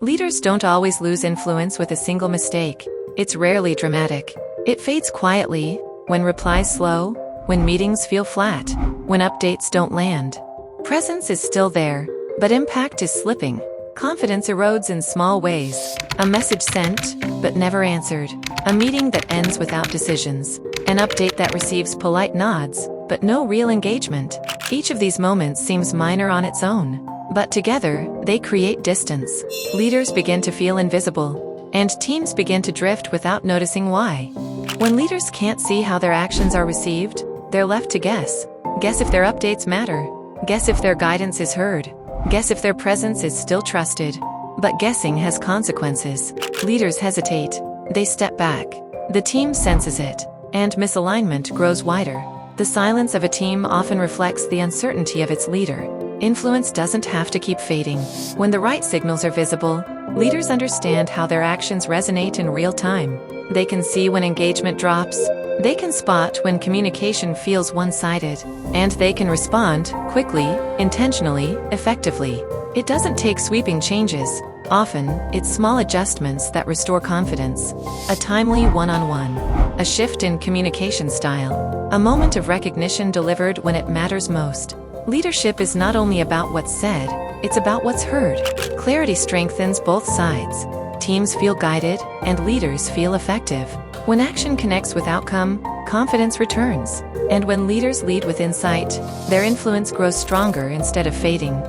Leaders don't always lose influence with a single mistake. It's rarely dramatic. It fades quietly, when replies slow, when meetings feel flat, when updates don't land. Presence is still there, but impact is slipping. Confidence erodes in small ways. A message sent, but never answered. A meeting that ends without decisions. An update that receives polite nods, but no real engagement. Each of these moments seems minor on its own, but together, they create distance. Leaders begin to feel invisible, and teams begin to drift without noticing why. When leaders can't see how their actions are received, they're left to guess. Guess if their updates matter. Guess if their guidance is heard. Guess if their presence is still trusted. But guessing has consequences. Leaders hesitate. They step back. The team senses it, and misalignment grows wider. The silence of a team often reflects the uncertainty of its leader. Influence doesn't have to keep fading. When the right signals are visible, leaders understand how their actions resonate in real time. They can see when engagement drops. They can spot when communication feels one-sided. And they can respond quickly, intentionally, effectively. It doesn't take sweeping changes. Often, it's small adjustments that restore confidence. A timely one-on-one. A shift in communication style. A moment of recognition delivered when it matters most. Leadership is not only about what's said, it's about what's heard. Clarity strengthens both sides. Teams feel guided, and leaders feel effective. When action connects with outcome, confidence returns. And when leaders lead with insight, their influence grows stronger instead of fading.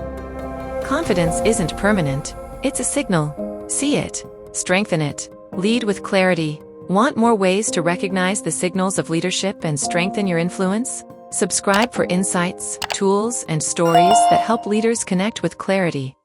Confidence isn't permanent, it's a signal. See it, strengthen it, lead with clarity. Want more ways to recognize the signals of leadership and strengthen your influence? Subscribe for insights, tools, and stories that help leaders connect with clarity.